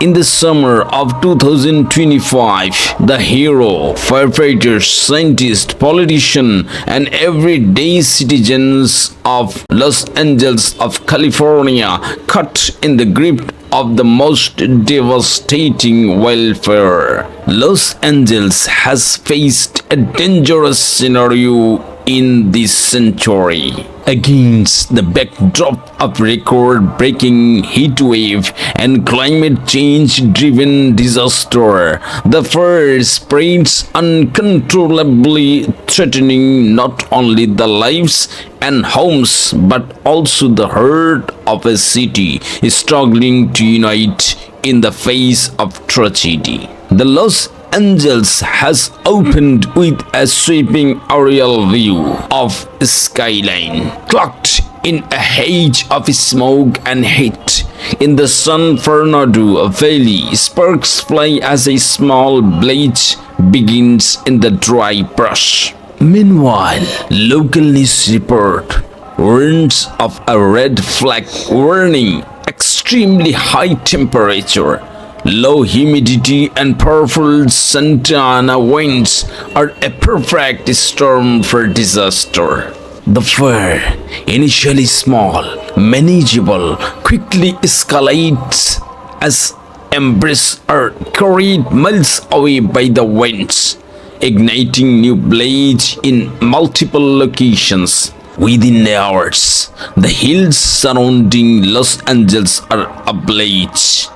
In the summer of 2025, the hero, firefighters, scientists, politicians, and everyday citizens of Los Angeles of California caught in the grip of the most devastating wildfire. Los Angeles has faced a dangerous scenario in this century. Against the backdrop of record-breaking heat wave and climate change-driven disaster, the fire spreads uncontrollably, threatening not only the lives and homes but also the heart of a city struggling to unite in the face of tragedy. The Los Angeles has opened with a sweeping aerial view of skyline, cloaked in a haze of smoke and heat. In the San Fernando Valley, sparks fly as a small blaze begins in the dry brush. Meanwhile, local news report warns of a red flag warning, extremely high temperature, low humidity and powerful Santa Ana winds are a perfect storm for disaster. The fire, initially small, manageable, quickly escalates as embers are carried miles away by the winds, igniting new blazes in multiple locations. Within hours, the hills surrounding Los Angeles are ablaze,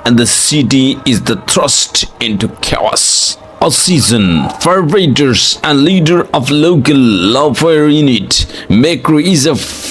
and the city is thrust into chaos. A seasoned firefighters and leader of local fire unit, Macro is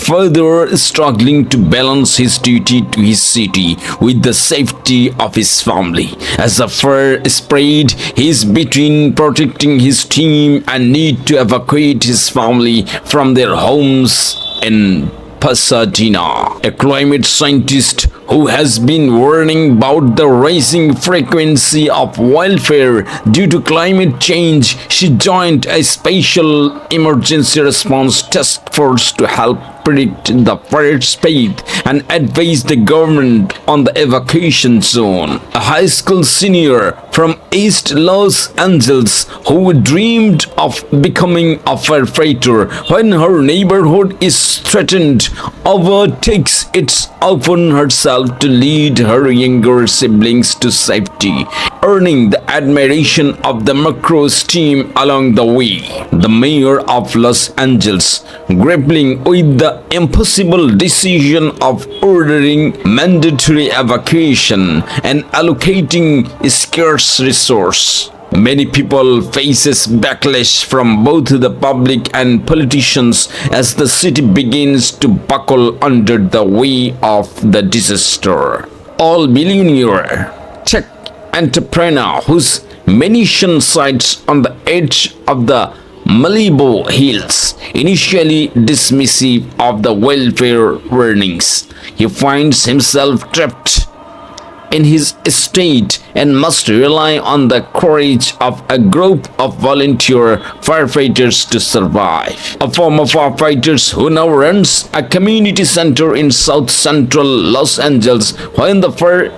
further struggling to balance his duty to his city with the safety of his family. As the fire spread, he is between protecting his team and need to evacuate his family from their homes in Pasadena. A climate scientist who has been warning about the rising frequency of wildfire due to climate change, she joined a special emergency response task force to help predict the fire speed and advise the government on the evacuation zone. A high school senior from East Los Angeles who dreamed of becoming a firefighter when her neighborhood is threatened overtakes it upon herself to lead her younger siblings to safety, earning the admiration of the Macro's team along the way. The mayor of Los Angeles, grappling with the impossible decision of ordering mandatory evacuation and allocating scarce resource. Many people faces backlash from both the public and politicians as the city begins to buckle under the weight of the disaster. All billionaire tech entrepreneur whose mansion sites on the edge of the Malibu Hills, initially dismissive of the wildfire warnings, he finds himself trapped in his estate and must rely on the courage of a group of volunteer firefighters to survive. A former firefighter who now runs a community center in South Central Los Angeles when the fire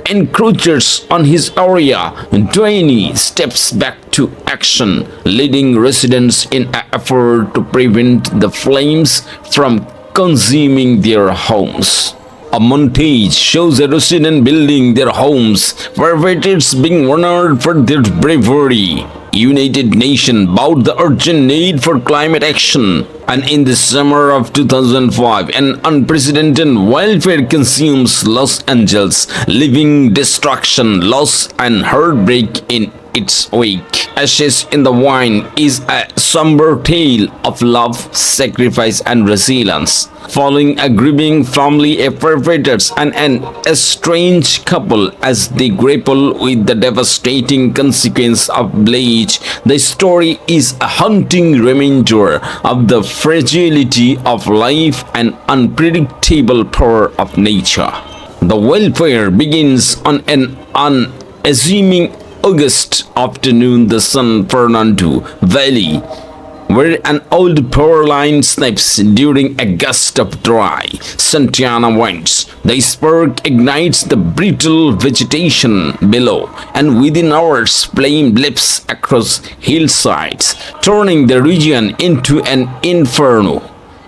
encroaches on his area, Dwayne steps back to action, leading residents in an effort to prevent the flames from consuming their homes. A montage shows a resident building their homes, firefighters being honored for their bravery. United Nations vowed the urgent need for climate action, and in the summer of 2005, an unprecedented wildfire consumes Los Angeles, leaving destruction, loss, and heartbreak in its wake. Ashes in the Wind is a somber tale of love, sacrifice, and resilience. Following a grieving family of firefighters and an estranged couple as they grapple with the devastating consequence of blaze, the story is a haunting reminder of the fragility of life and unpredictable power of nature. The wildfire begins on an unassuming August afternoon. The San Fernando Valley where an old power line snaps during a gust of dry Santana winds. The spark ignites the brittle vegetation below, and within hours flame leaps across hillsides, turning the region into an inferno.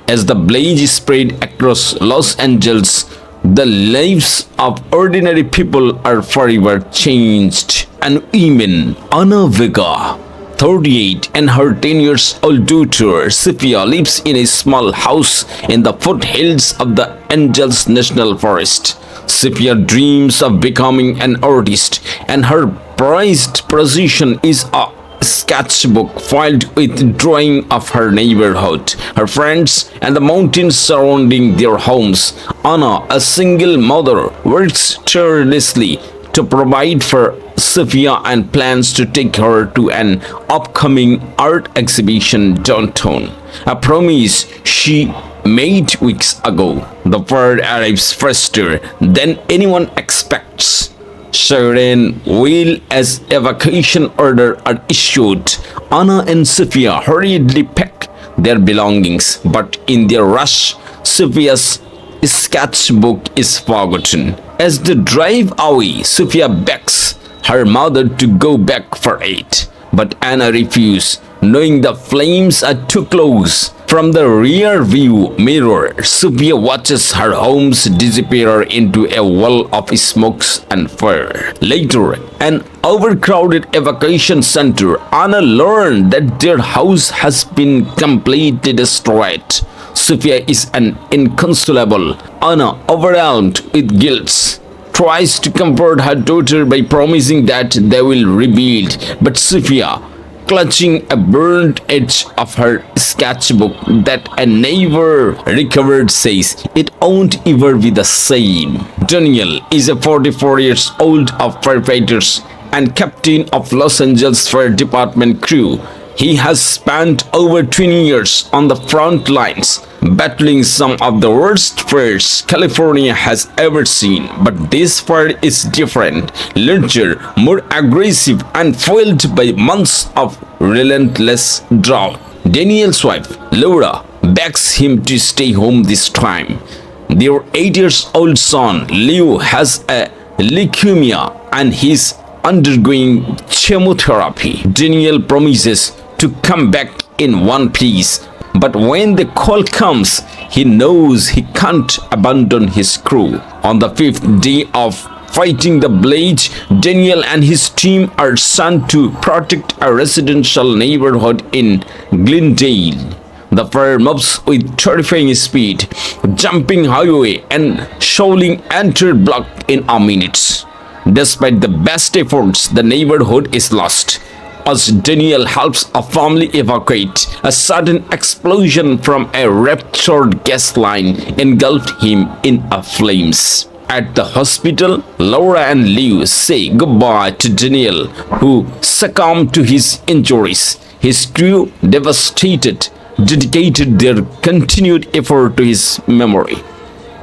As the blaze spread across Los Angeles, the lives of ordinary people are forever changed. And women, Ana Vega, 38, and her 10-year-old daughter Sophia lives in a small house in the foothills of the Angeles National Forest. Sophia dreams of becoming an artist, and her prized possession is a sketchbook filled with drawing of her neighborhood, her friends, and the mountains surrounding their homes. Anna, a single mother, works tirelessly to provide for Sophia and plans to take her to an upcoming art exhibition downtown, a promise she made weeks ago. The word arrives faster than anyone expects. Siren wheel as evacuation order are issued. Anna and Sophia hurriedly pack their belongings, but in their rush, Sophia's sketchbook is forgotten. As they drive away, Sophia begs her mother to go back for it, but Anna refuses, knowing the flames are too close. From the rear view mirror, Sophia watches her homes disappear into a wall of smokes and fire. Later, an overcrowded evacuation center, Anna learned that their house has been completely destroyed. Sophia is an inconsolable. Anna, overwhelmed with guilt, tries to comfort her daughter by promising that they will rebuild, but Sophia, clutching a burnt edge of her sketchbook that a neighbor recovered, says it won't ever be the same. Daniel is a 44-year-old of firefighters and captain of Los Angeles Fire Department crew. He has spent over 20 years on the front lines, battling some of the worst fires California has ever seen. But this fire is different, larger, more aggressive, and fueled by months of relentless drought. Daniel's wife, Laura, begs him to stay home this time. Their 8-year-old son, Leo, has a leukemia and he's undergoing chemotherapy. Daniel promises to come back in one piece, but when the call comes, he knows he can't abandon his crew. On the 5th day of fighting the blaze, Daniel and his team are sent to protect a residential neighborhood in Glendale. The fire moves with terrifying speed, jumping highway and shoveling entire block in a minute. Despite the best efforts, the neighborhood is lost. As Daniel helps a family evacuate, a sudden explosion from a ruptured gas line engulfed him in flames. At the hospital, Laura and Leo say goodbye to Daniel, who succumbed to his injuries. His crew, devastated, dedicated their continued effort to his memory.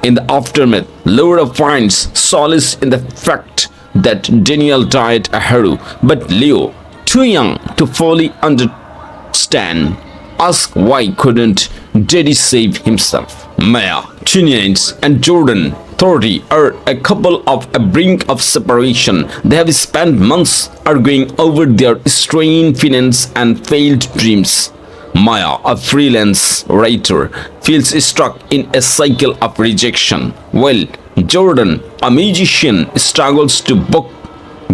In the aftermath, Laura finds solace in the fact that Daniel died a hero, but Leo, too young to fully understand, asks why couldn't Daddy save himself. Maya, 28, and Jordan, 30, are a couple of a brink of separation. They have spent months arguing over their strained finance and failed dreams. Maya, a freelance writer, feels stuck in a cycle of rejection, while Jordan, a musician, struggles to book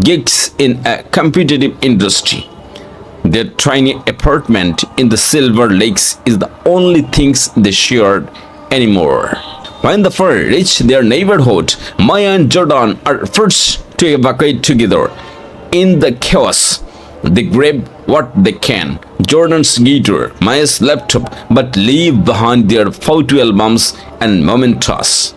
gigs in a competitive industry. Their tiny apartment in the Silver Lakes is the only things they shared anymore. When the fire reached their neighborhood, Maya and Jordan are forced to evacuate together. In the chaos, they grab what they can: Jordan's guitar, Maya's laptop, but leave behind their photo albums and mementos.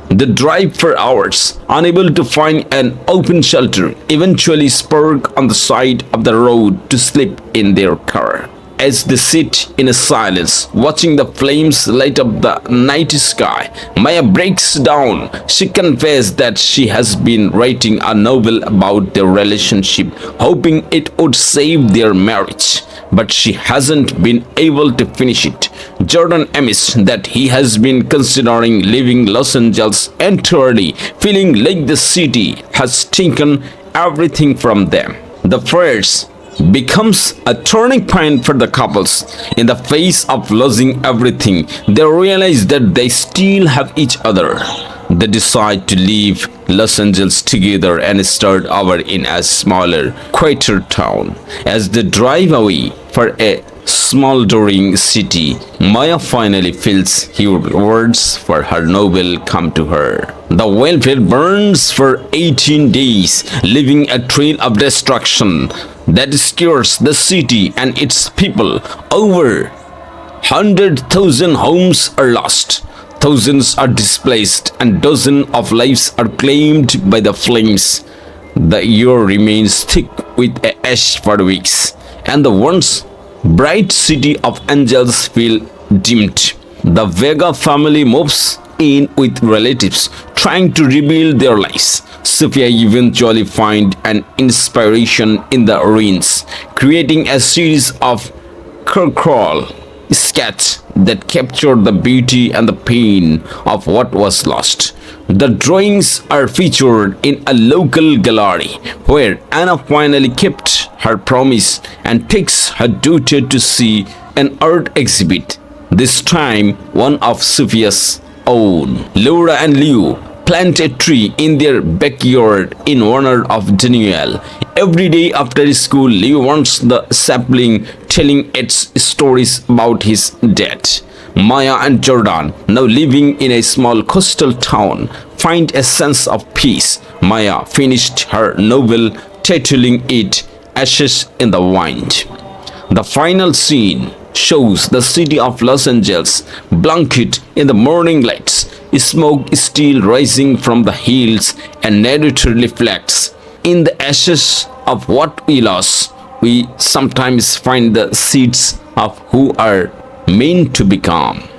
They drive for hours, unable to find an open shelter, eventually park on the side of the road to sleep in their car. As they sit in silence, watching the flames light up the night sky, Maya breaks down. She confesses that she has been writing a novel about their relationship, hoping it would save their marriage. but she hasn't been able to finish it. Jordan admits that he has been considering leaving Los Angeles entirely, feeling like the city has taken everything from them. The fires becomes a turning point for the couples. In the face of losing everything, they realize that they still have each other. They decide to leave Los Angeles together and start over in a smaller, quieter town. As they drive away for a smoldering city, Maya finally feels her words for her novel come to her. The wildfire burns for 18 days, leaving a trail of destruction that scares the city and its people. Over 100,000 homes are lost. Thousands are displaced and dozens of lives are claimed by the flames. The air remains thick with ash for weeks, and the once bright city of angels feel dimmed. The Vega family moves in with relatives, trying to rebuild their lives. Sophia eventually finds an inspiration in the ruins, creating a series of charcoal sketches that capture the beauty and the pain of what was lost. The drawings are featured in a local gallery where Anna finally kept her promise and takes her daughter to see an art exhibit. This time, one of Sophia's own. Laura and Leo plant a tree in their backyard in honor of Daniel. Every day after school, Leo wants the sapling, telling its stories about his dad. Maya and Jordan, now living in a small coastal town, find a sense of peace. Maya finished her novel, titling it Ashes in the Wind. The final scene shows the city of Los Angeles blanketed in the morning lights, smoke still rising from the hills, and narrator reflects, in the ashes of what we lost, we sometimes find the seeds of who are meant to become.